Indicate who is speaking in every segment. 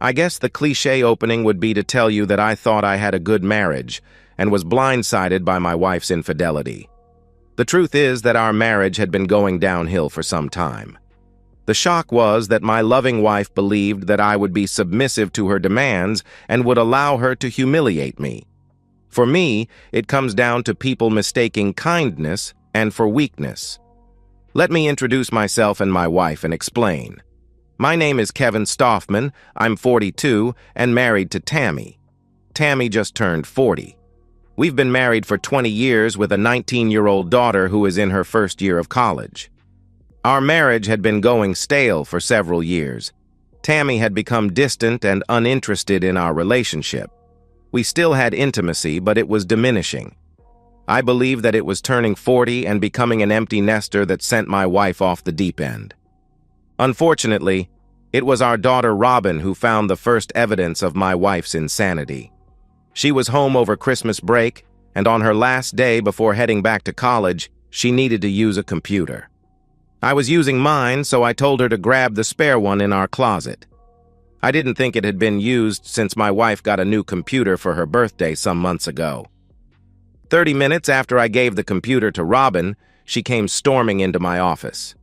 Speaker 1: I guess the cliché opening would be to tell you that I thought I had a good marriage and was blindsided by my wife's infidelity. The truth is that our marriage had been going downhill for some time. The shock was that my loving wife believed that I would be submissive to her demands and would allow her to humiliate me. For me, it comes down to people mistaking kindness and for weakness. Let me introduce myself and my wife and explain. My name is Kevin Stoffman, I'm 42 and married to Tammy. Tammy just turned 40. We've been married for 20 years with a 19-year-old daughter who is in her first year of college. Our marriage had been going stale for several years. Tammy had become distant and uninterested in our relationship. We still had intimacy, but it was diminishing. I believe that it was turning 40 and becoming an empty nester that sent my wife off the deep end. Unfortunately, it was our daughter Robin who found the first evidence of my wife's insanity. She was home over Christmas break, and on her last day before heading back to college, she needed to use a computer. I was using mine, so I told her to grab the spare one in our closet. I didn't think it had been used since my wife got a new computer for her birthday some months ago. 30 minutes after I gave the computer to Robin, she came storming into my office.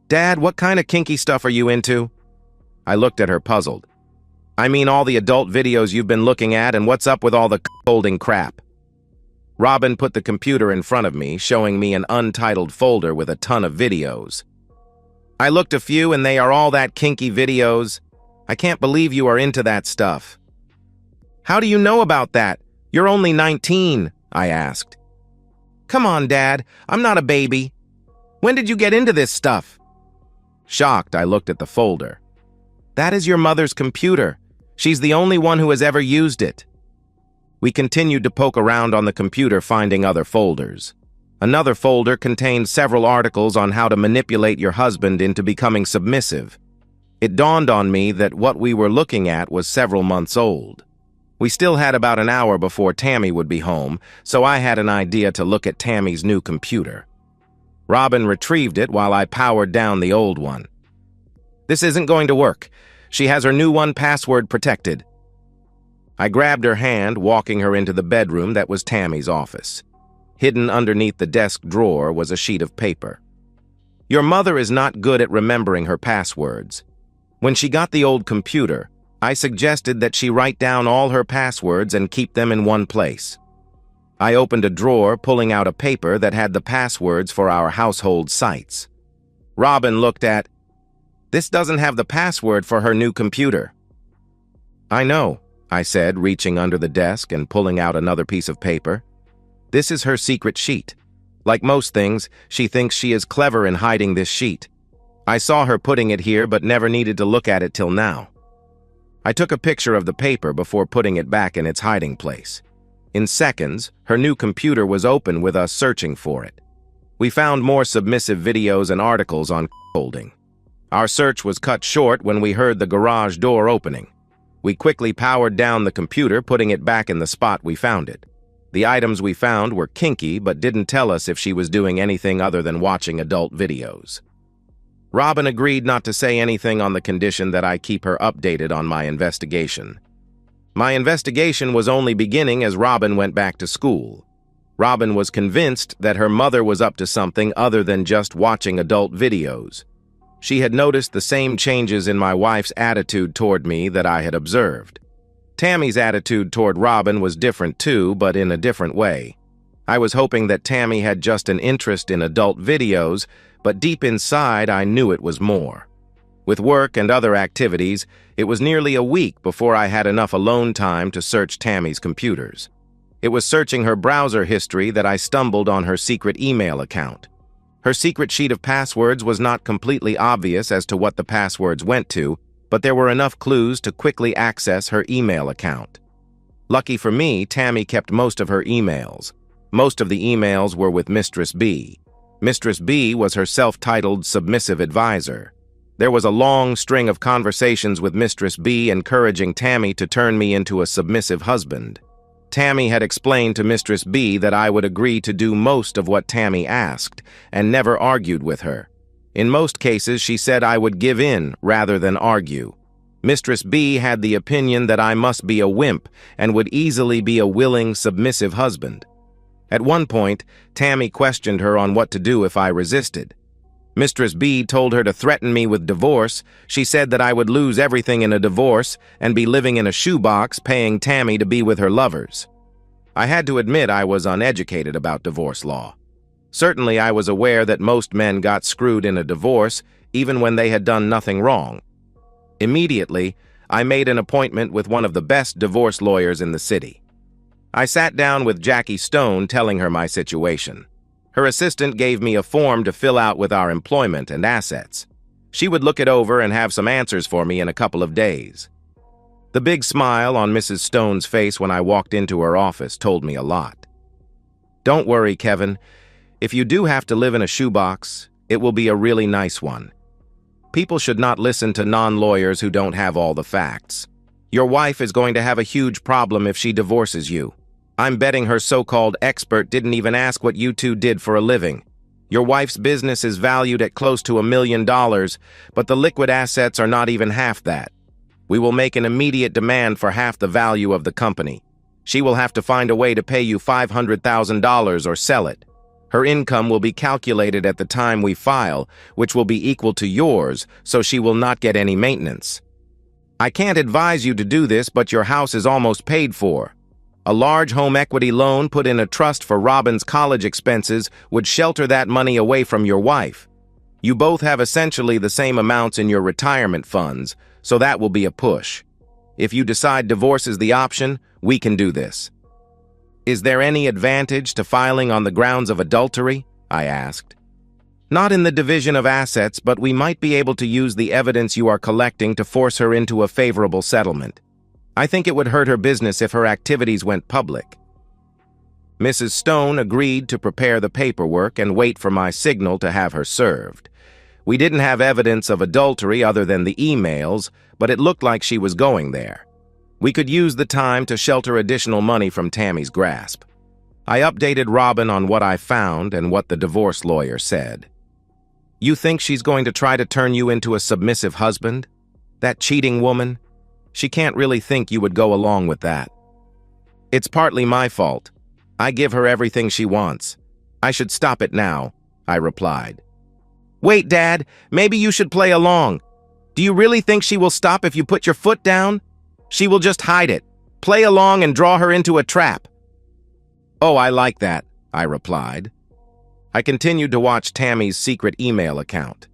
Speaker 1: "Dad, what kind of kinky stuff are you into?" I looked at her puzzled. "I mean all the adult videos you've been looking at, and what's up with all the holding crap?" Robin put the computer in front of me, showing me an untitled folder with a ton of videos. "I looked a few and they are all that kinky videos. I can't believe you are into that stuff." "How do you know about that? You're only 19, I asked. "Come on, Dad, I'm not a baby. When did you get into this stuff?" Shocked, I looked at the folder. "That is your mother's computer. She's the only one who has ever used it." We continued to poke around on the computer, finding other folders. Another folder contained several articles on how to manipulate your husband into becoming submissive. It dawned on me that what we were looking at was several months old. We still had about an hour before Tammy would be home, so I had an idea to look at Tammy's new computer. Robin retrieved it while I powered down the old one. "This isn't going to work. She has her new one password protected." I grabbed her hand, walking her into the bedroom that was Tammy's office. Hidden underneath the desk drawer was a sheet of paper. "Your mother is not good at remembering her passwords. When she got the old computer, I suggested that she write down all her passwords and keep them in one place." I opened a drawer, pulling out a paper that had the passwords for our household sites. Robin looked at, "This doesn't have the password for her new computer." "I know," I said, reaching under the desk and pulling out another piece of paper. "This is her secret sheet. Like most things, she thinks she is clever in hiding this sheet. I saw her putting it here but never needed to look at it till now." I took a picture of the paper before putting it back in its hiding place. In seconds, her new computer was open with us searching for it. We found more submissive videos and articles on holding. Our search was cut short when we heard the garage door opening. We quickly powered down the computer, putting it back in the spot we found it. The items we found were kinky but didn't tell us if she was doing anything other than watching adult videos. Robin agreed not to say anything on the condition that I keep her updated on my investigation. My investigation was only beginning as Robin went back to school. Robin was convinced that her mother was up to something other than just watching adult videos. She had noticed the same changes in my wife's attitude toward me that I had observed. Tammy's attitude toward Robin was different too, but in a different way. I was hoping that Tammy had just an interest in adult videos, but deep inside I knew it was more. With work and other activities, it was nearly a week before I had enough alone time to search Tammy's computers. It was searching her browser history that I stumbled on her secret email account. Her secret sheet of passwords was not completely obvious as to what the passwords went to, but there were enough clues to quickly access her email account. Lucky for me, Tammy kept most of her emails. Most of the emails were with Mistress B. Mistress B was her self-titled submissive advisor. There was a long string of conversations with Mistress B encouraging Tammy to turn me into a submissive husband. Tammy had explained to Mistress B that I would agree to do most of what Tammy asked, and never argued with her. In most cases, she said I would give in rather than argue. Mistress B had the opinion that I must be a wimp and would easily be a willing, submissive husband. At one point, Tammy questioned her on what to do if I resisted. Mistress B told her to threaten me with divorce. She said that I would lose everything in a divorce and be living in a shoebox paying Tammy to be with her lovers. I had to admit I was uneducated about divorce law. Certainly I was aware that most men got screwed in a divorce even when they had done nothing wrong. Immediately, I made an appointment with one of the best divorce lawyers in the city. I sat down with Jackie Stone telling her my situation. Her assistant gave me a form to fill out with our employment and assets. She would look it over and have some answers for me in a couple of days. The big smile on Mrs. Stone's face when I walked into her office told me a lot. Don't worry, Kevin. If you do have to live in a shoebox, it will be a really nice one. People should not listen to non-lawyers who don't have all the facts. Your wife is going to have a huge problem if she divorces you. I'm betting her so-called expert didn't even ask what you two did for a living. Your wife's business is valued at close to $1 million, but the liquid assets are not even half that. We will make an immediate demand for half the value of the company. She will have to find a way to pay you $500,000 or sell it. Her income will be calculated at the time we file, which will be equal to yours, so she will not get any maintenance. I can't advise you to do this, but your house is almost paid for. A large home equity loan put in a trust for Robin's college expenses would shelter that money away from your wife. You both have essentially the same amounts in your retirement funds, so that will be a push. If you decide divorce is the option, we can do this. Is there any advantage to filing on the grounds of adultery? I asked. Not in the division of assets, but we might be able to use the evidence you are collecting to force her into a favorable settlement. I think it would hurt her business if her activities went public. Mrs. Stone agreed to prepare the paperwork and wait for my signal to have her served. We didn't have evidence of adultery other than the emails, but it looked like she was going there. We could use the time to shelter additional money from Tammy's grasp. I updated Robin on what I found and what the divorce lawyer said. You think she's going to try to turn you into a submissive husband? That cheating woman? She can't really think you would go along with that. It's partly my fault. I give her everything she wants. I should stop it now, I replied. Wait, Dad, maybe you should play along. Do you really think she will stop if you put your foot down? She will just hide it. Play along and draw her into a trap. Oh, I like that, I replied. I continued to watch Tammy's secret email account.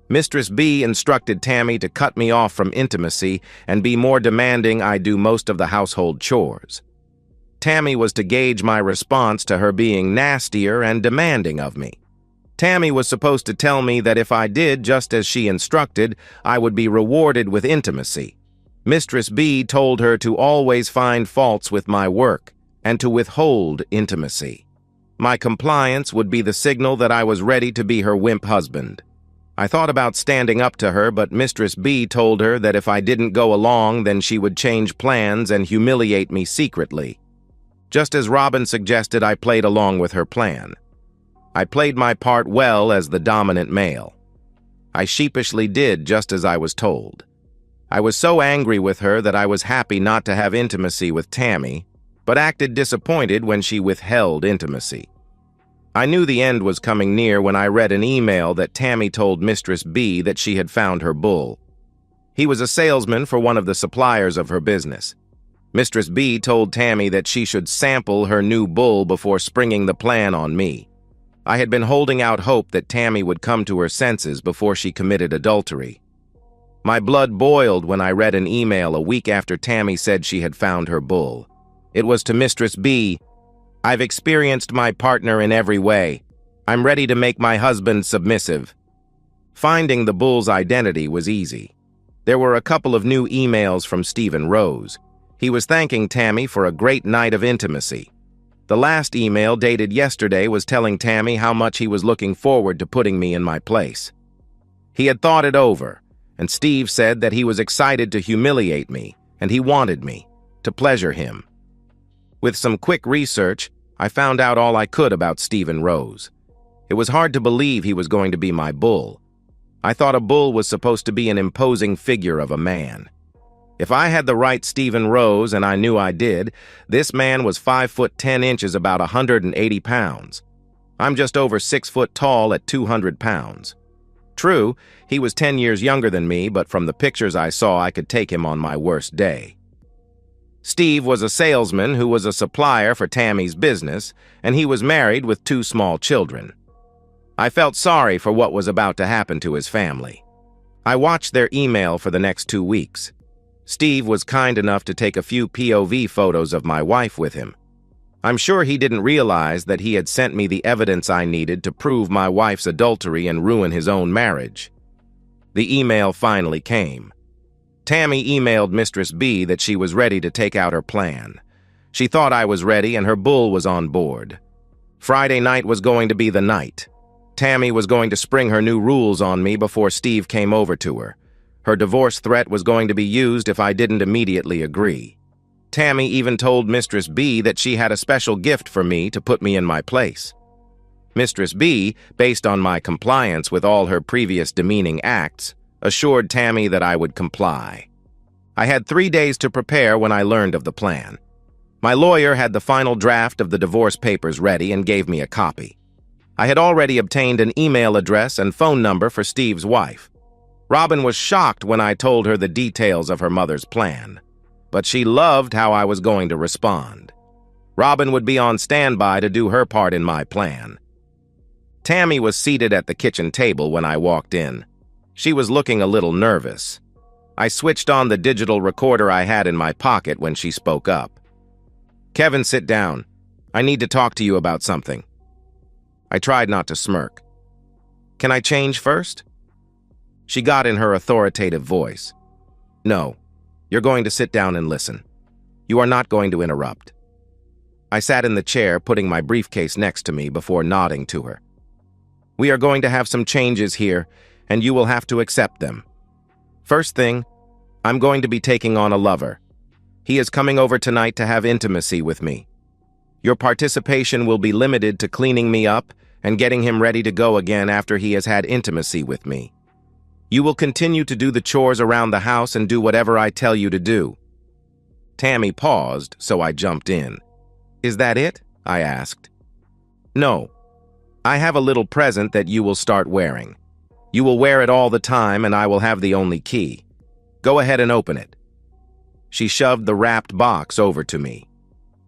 Speaker 1: Mistress B instructed Tammy to cut me off from intimacy and be more demanding I do most of the household chores. Tammy was to gauge my response to her being nastier and demanding of me. Tammy was supposed to tell me that if I did just as she instructed, I would be rewarded with intimacy. Mistress B told her to always find faults with my work and to withhold intimacy. My compliance would be the signal that I was ready to be her wimp husband. I thought about standing up to her, but Mistress B told her that if I didn't go along, then she would change plans and humiliate me secretly. Just as Robin suggested, I played along with her plan. I played my part well as the dominant male. I sheepishly did just as I was told. I was so angry with her that I was happy not to have intimacy with Tammy, but acted disappointed when she withheld intimacy. I knew the end was coming near when I read an email that Tammy told Mistress B that she had found her bull. He was a salesman for one of the suppliers of her business. Mistress B told Tammy that she should sample her new bull before springing the plan on me. I had been holding out hope that Tammy would come to her senses before she committed adultery. My blood boiled when I read an email a week after Tammy said she had found her bull. It was to Mistress B. I've experienced my partner in every way. I'm ready to make my husband submissive. Finding the bull's identity was easy. There were a couple of new emails from Stephen Rose. He was thanking Tammy for a great night of intimacy. The last email, dated yesterday, was telling Tammy how much he was looking forward to putting me in my place. He had thought it over, and Steve said that he was excited to humiliate me, and he wanted me, to pleasure him. With some quick research, I found out all I could about Stephen Rose. It was hard to believe he was going to be my bull. I thought a bull was supposed to be an imposing figure of a man. If I had the right Stephen Rose, and I knew I did, this man was 5 foot 10 inches, about 180 pounds. I'm just over 6 foot tall at 200 pounds. True, he was 10 years younger than me, but from the pictures I saw, I could take him on my worst day. Steve was a salesman who was a supplier for Tammy's business, and he was married with 2 small children. I felt sorry for what was about to happen to his family. I watched their email for the next 2 weeks. Steve was kind enough to take a few POV photos of my wife with him. I'm sure he didn't realize that he had sent me the evidence I needed to prove my wife's adultery and ruin his own marriage. The email finally came. Tammy emailed Mistress B that she was ready to take out her plan. She thought I was ready and her bull was on board. Friday night was going to be the night. Tammy was going to spring her new rules on me before Steve came over to her. Her divorce threat was going to be used if I didn't immediately agree. Tammy even told Mistress B that she had a special gift for me to put me in my place. Mistress B, based on my compliance with all her previous demeaning acts, assured Tammy that I would comply. I had 3 days to prepare when I learned of the plan. My lawyer had the final draft of the divorce papers ready and gave me a copy. I had already obtained an email address and phone number for Steve's wife. Robin was shocked when I told her the details of her mother's plan, but she loved how I was going to respond. Robin would be on standby to do her part in my plan. Tammy was seated at the kitchen table when I walked in. She was looking a little nervous. I switched on the digital recorder I had in my pocket when she spoke up. "Kevin, sit down. I need to talk to you about something." I tried not to smirk. "Can I change first?" She got in her authoritative voice. "No, you're going to sit down and listen. You are not going to interrupt." I sat in the chair, putting my briefcase next to me before nodding to her. "We are going to have some changes here, and you will have to accept them. First thing, I'm going to be taking on a lover. He is coming over tonight to have intimacy with me. Your participation will be limited to cleaning me up and getting him ready to go again after he has had intimacy with me. You will continue to do the chores around the house and do whatever I tell you to do." Tammy paused, so I jumped in. "Is that it?" I asked. "No. I have a little present that you will start wearing. You will wear it all the time, and I will have the only key. Go ahead and open it." She shoved the wrapped box over to me.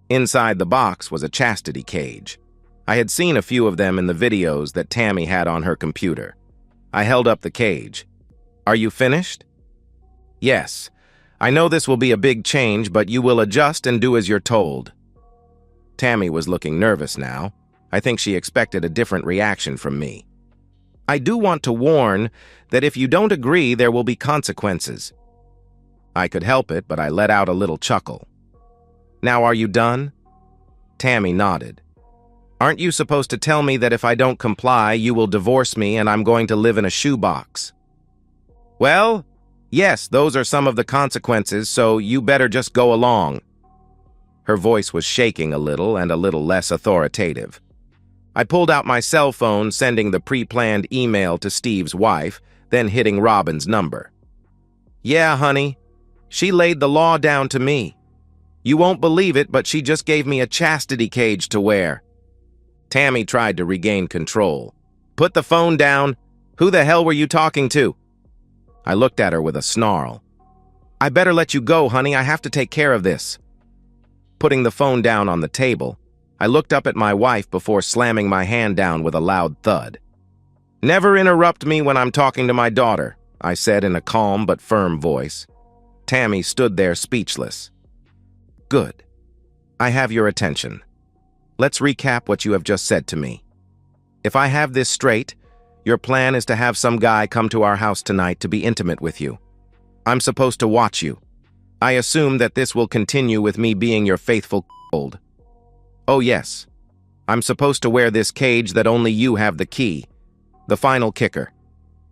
Speaker 1: Inside the box was a chastity cage. I had seen a few of them in the videos that Tammy had on her computer. I held up the cage. "Are you finished?" "Yes. I know this will be a big change, but you will adjust and do as you're told." Tammy was looking nervous now. I think she expected a different reaction from me. "I do want to warn that if you don't agree, there will be consequences." I could help it, but I let out a little chuckle. "Now are you done?" Tammy nodded. "Aren't you supposed to tell me that if I don't comply, you will divorce me and I'm going to live in a shoebox?" "Well, yes, those are some of the consequences, so you better just go along." Her voice was shaking a little and a little less authoritative. I pulled out my cell phone, sending the pre-planned email to Steve's wife, then hitting Robin's number. "Yeah, honey. She laid the law down to me. You won't believe it, but she just gave me a chastity cage to wear." Tammy tried to regain control. "Put the phone down. Who the hell were you talking to?" I looked at her with a snarl. "I better let you go, honey. I have to take care of this." Putting the phone down on the table, I looked up at my wife before slamming my hand down with a loud thud. "Never interrupt me when I'm talking to my daughter," I said in a calm but firm voice. Tammy stood there speechless. "Good. I have your attention. Let's recap what you have just said to me. If I have this straight, your plan is to have some guy come to our house tonight to be intimate with you. I'm supposed to watch you. I assume that this will continue with me being your faithful c***old. Oh yes, I'm supposed to wear this cage that only you have the key. The final kicker.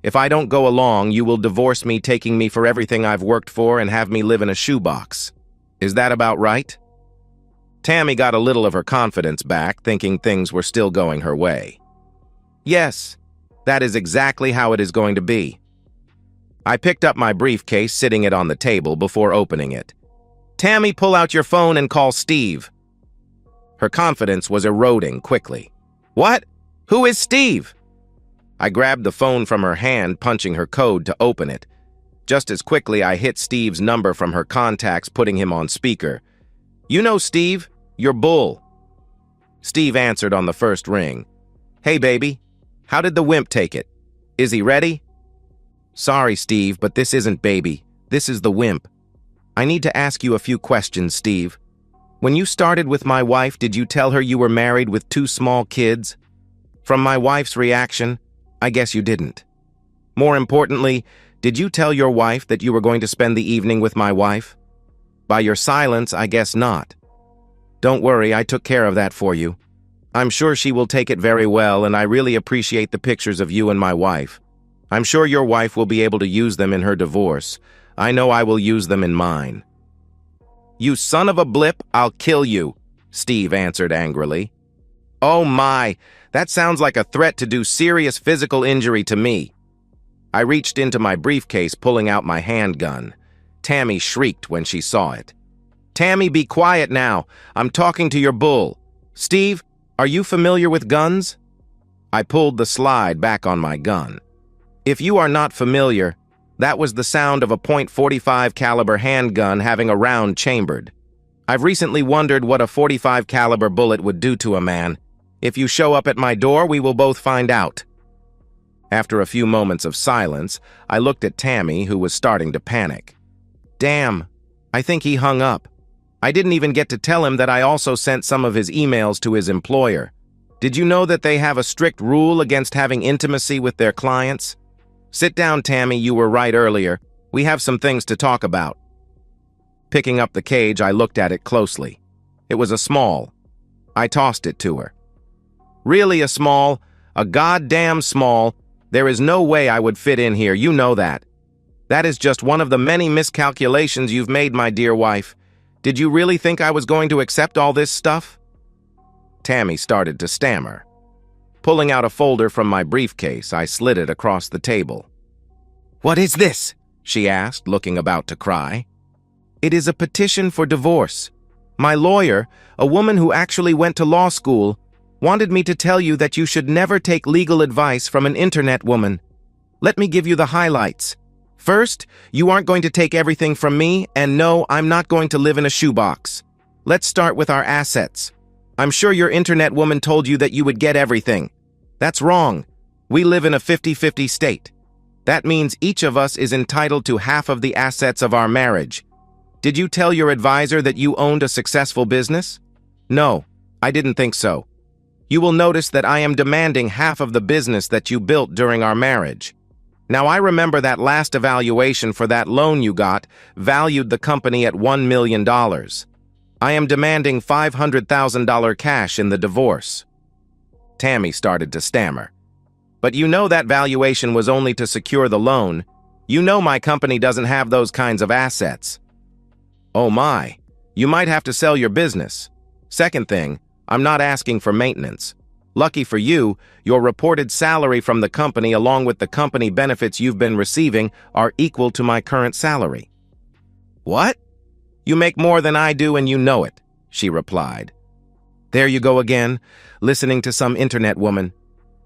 Speaker 1: If I don't go along, you will divorce me, taking me for everything I've worked for and have me live in a shoebox. Is that about right?" Tammy got a little of her confidence back, thinking things were still going her way. "Yes, that is exactly how it is going to be." I picked up my briefcase, sitting it on the table before opening it. "Tammy, pull out your phone and call Steve." Her confidence was eroding quickly. "What? Who is Steve?" I grabbed the phone from her hand, punching her code to open it. Just as quickly, I hit Steve's number from her contacts, putting him on speaker. "You know Steve, your bull." Steve answered on the first ring. "Hey, baby. How did the wimp take it? Is he ready?" "Sorry, Steve, but this isn't baby. This is the wimp. I need to ask you a few questions, Steve. When you started with my wife, did you tell her you were married with 2 small kids? From my wife's reaction, I guess you didn't. More importantly, did you tell your wife that you were going to spend the evening with my wife? By your silence, I guess not. Don't worry, I took care of that for you. I'm sure she will take it very well, and I really appreciate the pictures of you and my wife. I'm sure your wife will be able to use them in her divorce. I know I will use them in mine." "You son of a blip, I'll kill you," Steve answered angrily. "Oh my, that sounds like a threat to do serious physical injury to me." I reached into my briefcase, pulling out my handgun. Tammy shrieked when she saw it. "Tammy, be quiet now. I'm talking to your bull. Steve, are you familiar with guns?" I pulled the slide back on my gun. "If you are not familiar, that was the sound of a .45 caliber handgun having a round chambered. I've recently wondered what a .45 caliber bullet would do to a man. If you show up at my door, we will both find out." After a few moments of silence, I looked at Tammy, who was starting to panic. "Damn, I think he hung up. I didn't even get to tell him that I also sent some of his emails to his employer. Did you know that they have a strict rule against having intimacy with their clients? Sit down, Tammy, you were right earlier. We have some things to talk about." Picking up the cage, I looked at it closely. It was a small. I tossed it to her. "Really a small? A goddamn small? There is no way I would fit in here, you know that. That is just one of the many miscalculations you've made, my dear wife. Did you really think I was going to accept all this stuff?" Tammy started to stammer. Pulling out a folder from my briefcase, I slid it across the table. "What is this?" she asked, looking about to cry. "It is a petition for divorce. My lawyer, a woman who actually went to law school, wanted me to tell you that you should never take legal advice from an internet woman. Let me give you the highlights. First, you aren't going to take everything from me, and no, I'm not going to live in a shoebox. Let's start with our assets. I'm sure your internet woman told you that you would get everything. That's wrong. We live in a 50-50 state. That means each of us is entitled to half of the assets of our marriage. Did you tell your advisor that you owned a successful business? No, I didn't think so. You will notice that I am demanding half of the business that you built during our marriage. Now, I remember that last evaluation for that loan you got valued the company at $1 million. I am demanding $500,000 cash in the divorce." Tammy started to stammer. "But you know that valuation was only to secure the loan. You know my company doesn't have those kinds of assets." "Oh my, you might have to sell your business. Second thing, I'm not asking for maintenance. Lucky for you, your reported salary from the company along with the company benefits you've been receiving are equal to my current salary." "What? You make more than I do and you know it," she replied. "There you go again, listening to some internet woman.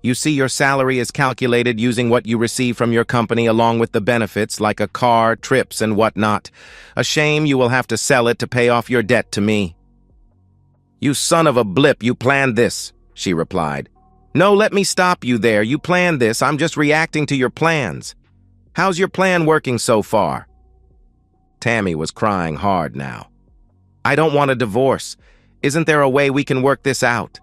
Speaker 1: You see, your salary is calculated using what you receive from your company along with the benefits like a car, trips, and whatnot. A shame you will have to sell it to pay off your debt to me." "You son of a blip, you planned this," she replied. "No, let me stop you there. You planned this. I'm just reacting to your plans. How's your plan working so far?" Tammy was crying hard now. "I don't want a divorce. Isn't there a way we can work this out?"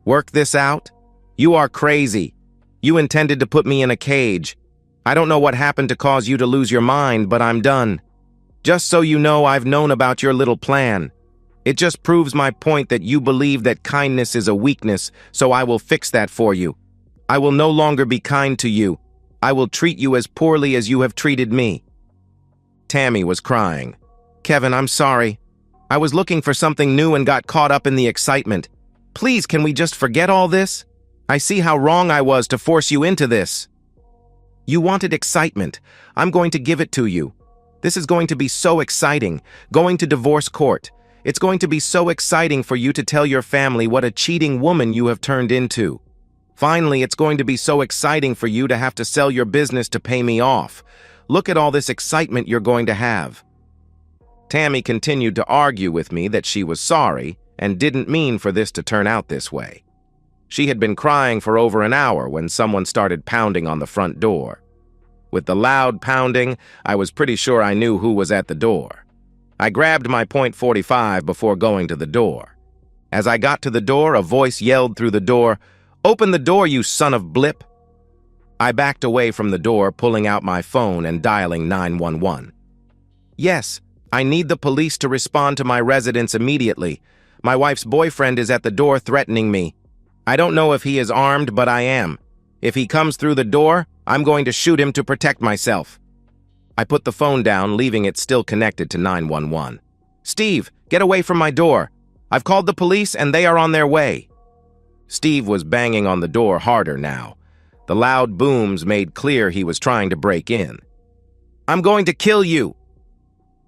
Speaker 1: "Work this out? You are crazy. You intended to put me in a cage. I don't know what happened to cause you to lose your mind, but I'm done. Just so you know, I've known about your little plan. It just proves my point that you believe that kindness is a weakness, so I will fix that for you. I will no longer be kind to you. I will treat you as poorly as you have treated me." Tammy was crying. "Kevin, I'm sorry. I was looking for something new and got caught up in the excitement. Please, can we just forget all this? I see how wrong I was to force you into this." You wanted excitement. I'm going to give it to you. This is going to be so exciting, going to divorce court. It's going to be so exciting for you to tell your family what a cheating woman you have turned into. Finally, it's going to be so exciting for you to have to sell your business to pay me off. Look at all this excitement you're going to have." Tammy continued to argue with me that she was sorry and didn't mean for this to turn out this way. She had been crying for over an hour when someone started pounding on the front door. With the loud pounding, I was pretty sure I knew who was at the door. I grabbed my .45 before going to the door. As I got to the door, a voice yelled through the door, "Open the door, you son of blip!" I backed away from the door, pulling out my phone and dialing 911. "Yes, I need the police to respond to my residence immediately. My wife's boyfriend is at the door threatening me. I don't know if he is armed, but I am. If he comes through the door, I'm going to shoot him to protect myself." I put the phone down, leaving it still connected to 911. "Steve, get away from my door. I've called the police and they are on their way." Steve was banging on the door harder now. The loud booms made clear he was trying to break in. "I'm going to kill you."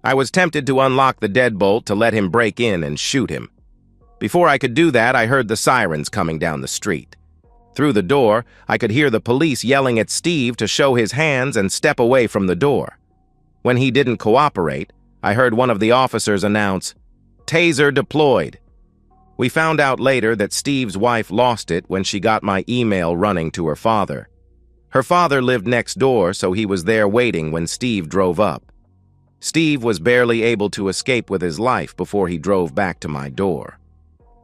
Speaker 1: I was tempted to unlock the deadbolt to let him break in and shoot him. Before I could do that, I heard the sirens coming down the street. Through the door, I could hear the police yelling at Steve to show his hands and step away from the door. When he didn't cooperate, I heard one of the officers announce, "Taser deployed." We found out later that Steve's wife lost it when she got my email running to her father. Her father lived next door, so he was there waiting when Steve drove up. Steve was barely able to escape with his life before he drove back to my door.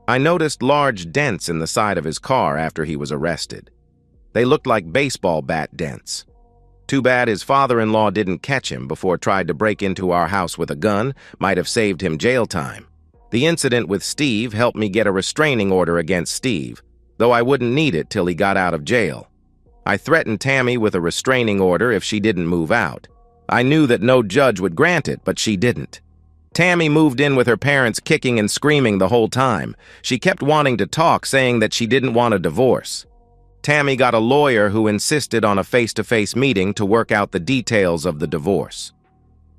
Speaker 1: I noticed large dents in the side of his car after he was arrested. They looked like baseball bat dents. Too bad his father-in-law didn't catch him before tried to break into our house with a gun, might have saved him jail time. The incident with Steve helped me get a restraining order against Steve, though I wouldn't need it till he got out of jail. I threatened Tammy with a restraining order if she didn't move out. I knew that no judge would grant it, but she didn't. Tammy moved in with her parents kicking and screaming the whole time. She kept wanting to talk, saying that she didn't want a divorce. Tammy got a lawyer who insisted on a face-to-face meeting to work out the details of the divorce.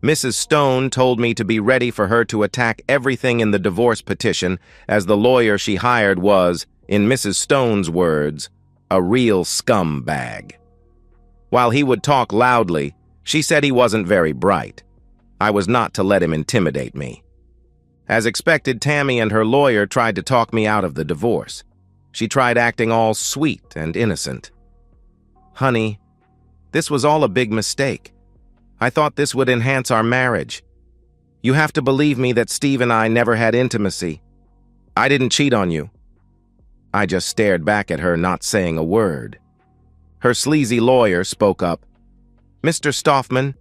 Speaker 1: Mrs. Stone told me to be ready for her to attack everything in the divorce petition, as the lawyer she hired was, in Mrs. Stone's words, a real scumbag. While he would talk loudly, she said he wasn't very bright. I was not to let him intimidate me. As expected, Tammy and her lawyer tried to talk me out of the divorce. She tried acting all sweet and innocent. "Honey, this was all a big mistake. I thought this would enhance our marriage. You have to believe me that Steve and I never had intimacy. I didn't cheat on you." I just stared back at her, not saying a word. Her sleazy lawyer spoke up. "Mr. Stoffman,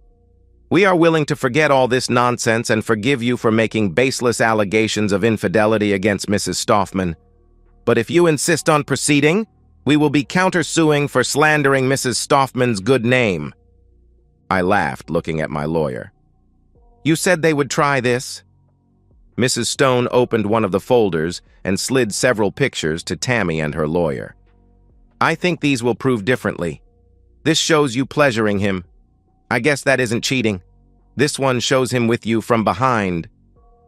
Speaker 1: we are willing to forget all this nonsense and forgive you for making baseless allegations of infidelity against Mrs. Stoffman. But if you insist on proceeding, we will be countersuing for slandering Mrs. Stoffman's good name." I laughed, looking at my lawyer. "You said they would try this?" Mrs. Stone opened one of the folders and slid several pictures to Tammy and her lawyer. "I think these will prove differently. This shows you pleasuring him. I guess that isn't cheating. This one shows him with you from behind.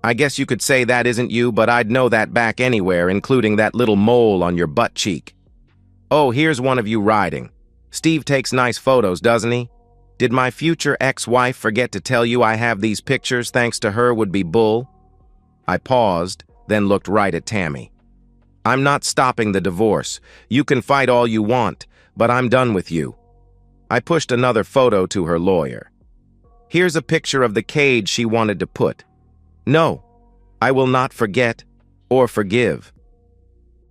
Speaker 1: I guess you could say that isn't you, but I'd know that back anywhere, including that little mole on your butt cheek. Oh, here's one of you riding. Steve takes nice photos, doesn't he? Did my future ex-wife forget to tell you I have these pictures thanks to her would-be bull?" I paused, then looked right at Tammy. "I'm not stopping the divorce. You can fight all you want, but I'm done with you." I pushed another photo to her lawyer. "Here's a picture of the cage she wanted to put. No, I will not forget or forgive."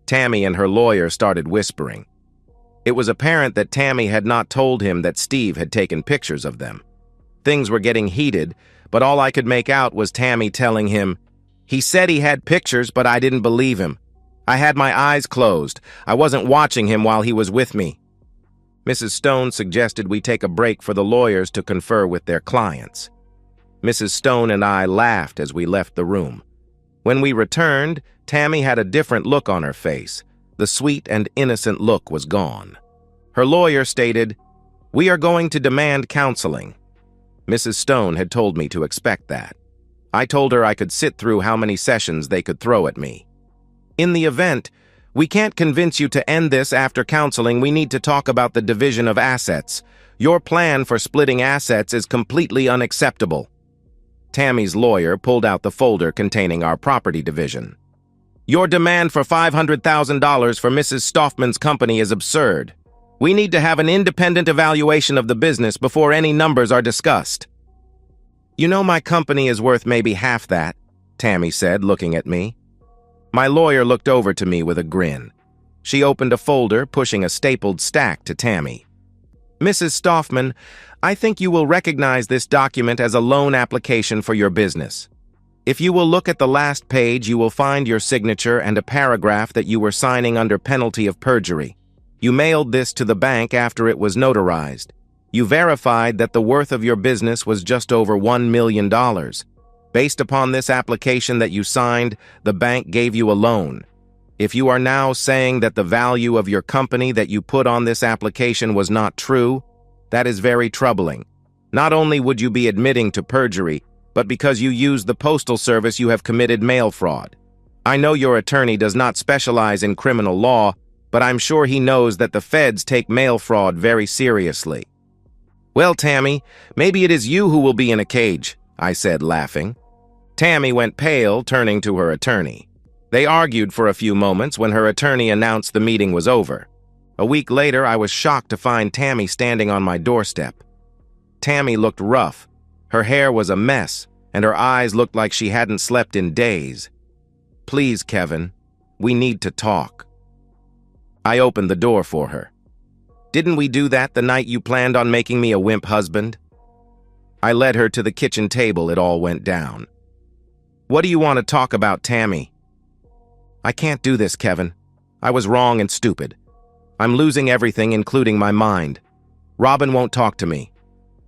Speaker 1: Tammy and her lawyer started whispering. It was apparent that Tammy had not told him that Steve had taken pictures of them. Things were getting heated, but all I could make out was Tammy telling him, "He said he had pictures, but I didn't believe him. I had my eyes closed. I wasn't watching him while he was with me." Mrs. Stone suggested we take a break for the lawyers to confer with their clients. Mrs. Stone and I laughed as we left the room. When we returned, Tammy had a different look on her face. The sweet and innocent look was gone. Her lawyer stated, We are going to demand counseling. Mrs. Stone had told me to expect that. I told her I could sit through how many sessions they could throw at me. In the event, we can't convince you to end this after counseling. We need to talk about the division of assets. Your plan for splitting assets is completely unacceptable. Tammy's lawyer pulled out the folder containing our property division. Your demand for $500,000 for Mrs. Stoffman's company is absurd. We need to have an independent evaluation of the business before any numbers are discussed. You know, my company is worth maybe half that, Tammy said, looking at me. My lawyer looked over to me with a grin. She opened a folder, pushing a stapled stack to Tammy. Mrs. Stoffman, I think you will recognize this document as a loan application for your business. If you will look at the last page, you will find your signature and a paragraph that you were signing under penalty of perjury. You mailed this to the bank after it was notarized. You verified that the worth of your business was just over $1 million. Based upon this application that you signed, the bank gave you a loan. If you are now saying that the value of your company that you put on this application was not true, that is very troubling. Not only would you be admitting to perjury, but because you used the postal service, you have committed mail fraud. I know your attorney does not specialize in criminal law, but I'm sure he knows that the feds take mail fraud very seriously. Well, Tammy, maybe it is you who will be in a cage, I said, laughing. Tammy went pale, turning to her attorney. They argued for a few moments when her attorney announced the meeting was over. A week later, I was shocked to find Tammy standing on my doorstep. Tammy looked rough. Her hair was a mess, and her eyes looked like she hadn't slept in days. Please, Kevin, we need to talk. I opened the door for her. Didn't we do that the night you planned on making me a wimp husband? I led her to the kitchen table. It all went down. What do you want to talk about, Tammy? I can't do this, Kevin. I was wrong and stupid. I'm losing everything, including my mind. Robin won't talk to me.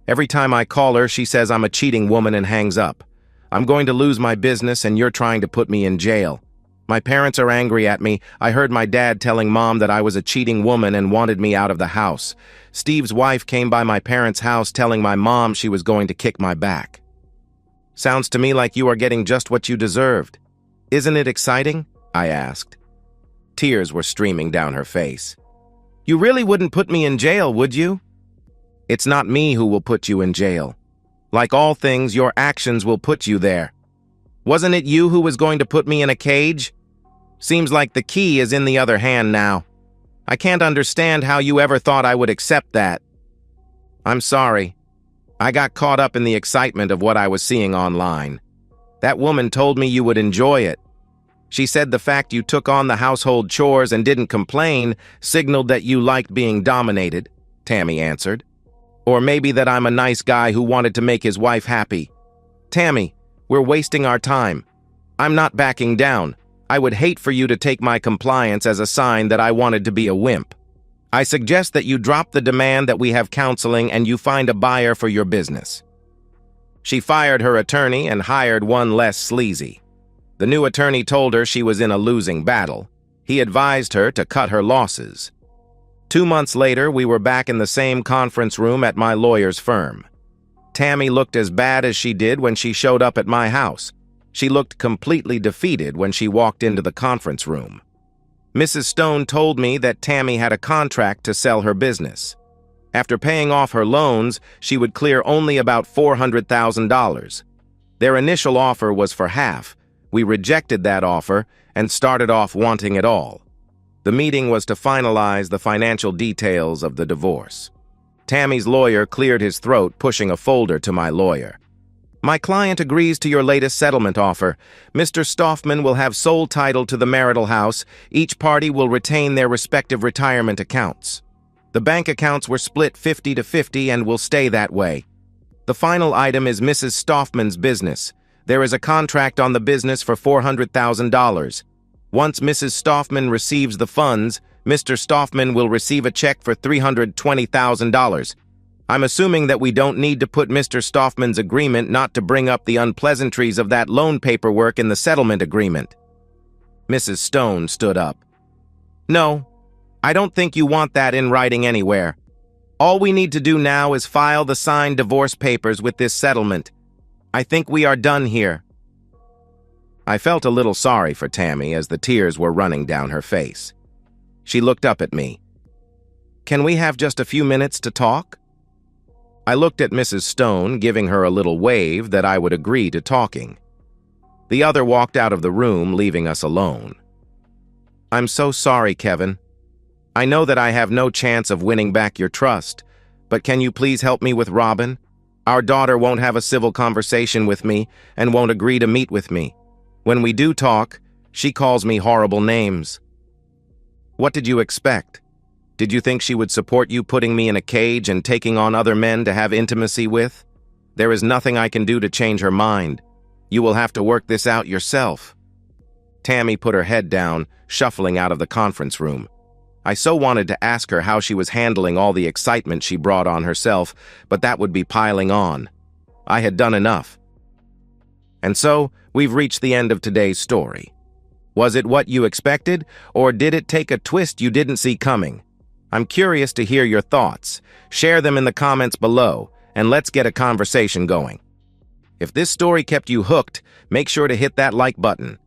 Speaker 1: Every time I call her, she says I'm a cheating woman and hangs up. I'm going to lose my business, and you're trying to put me in jail. My parents are angry at me. I heard my dad telling Mom that I was a cheating woman and wanted me out of the house. Steve's wife came by my parents' house telling my mom she was going to kick my back. Sounds to me like you are getting just what you deserved. Isn't it exciting? I asked. Tears were streaming down her face. You really wouldn't put me in jail, would you? It's not me who will put you in jail. Like all things, your actions will put you there. Wasn't it you who was going to put me in a cage? Seems like the key is in the other hand now. I can't understand how you ever thought I would accept that. I'm sorry. I got caught up in the excitement of what I was seeing online. That woman told me you would enjoy it. She said the fact you took on the household chores and didn't complain signaled that you liked being dominated, Tammy answered. Or maybe that I'm a nice guy who wanted to make his wife happy. Tammy, we're wasting our time. I'm not backing down. I would hate for you to take my compliance as a sign that I wanted to be a wimp. I suggest that you drop the demand that we have counseling and you find a buyer for your business. She fired her attorney and hired one less sleazy. The new attorney told her she was in a losing battle. He advised her to cut her losses. 2 months later, we were back in the same conference room at my lawyer's firm. Tammy looked as bad as she did when she showed up at my house. She looked completely defeated when she walked into the conference room. Mrs. Stone told me that Tammy had a contract to sell her business. After paying off her loans, she would clear only about $400,000. Their initial offer was for half. We rejected that offer and started off wanting it all. The meeting was to finalize the financial details of the divorce. Tammy's lawyer cleared his throat, pushing a folder to my lawyer. My client agrees to your latest settlement offer. Mr. Stoffman will have sole title to the marital house. Each party will retain their respective retirement accounts. The bank accounts were split 50-50 and will stay that way. The final item is Mrs. Stoffman's business. There is a contract on the business for $400,000. Once Mrs. Stoffman receives the funds, Mr. Stoffman will receive a check for $320,000. I'm assuming that we don't need to put Mr. Stoffman's agreement not to bring up the unpleasantries of that loan paperwork in the settlement agreement. Mrs. Stone stood up. No, I don't think you want that in writing anywhere. All we need to do now is file the signed divorce papers with this settlement. I think we are done here." I felt a little sorry for Tammy as the tears were running down her face. She looked up at me. "Can we have just a few minutes to talk?" I looked at Mrs. Stone, giving her a little wave that I would agree to talking. The other walked out of the room, leaving us alone. "I'm so sorry, Kevin. I know that I have no chance of winning back your trust, but can you please help me with Robin? Our daughter won't have a civil conversation with me and won't agree to meet with me. When we do talk, she calls me horrible names." "What did you expect? Did you think she would support you putting me in a cage and taking on other men to have intimacy with? There is nothing I can do to change her mind. You will have to work this out yourself." Tammy put her head down, shuffling out of the conference room. I so wanted to ask her how she was handling all the excitement she brought on herself, but that would be piling on. I had done enough. And so, we've reached the end of today's story. Was it what you expected, or did it take a twist you didn't see coming? I'm curious to hear your thoughts. Share them in the comments below, and let's get a conversation going. If this story kept you hooked, make sure to hit that like button.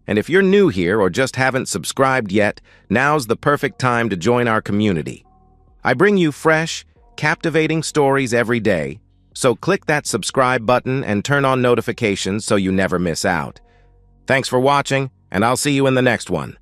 Speaker 1: And if you're new here or just haven't subscribed yet, now's the perfect time to join our community. I bring you fresh, captivating stories every day, so click that subscribe button and turn on notifications so you never miss out. Thanks for watching, and I'll see you in the next one.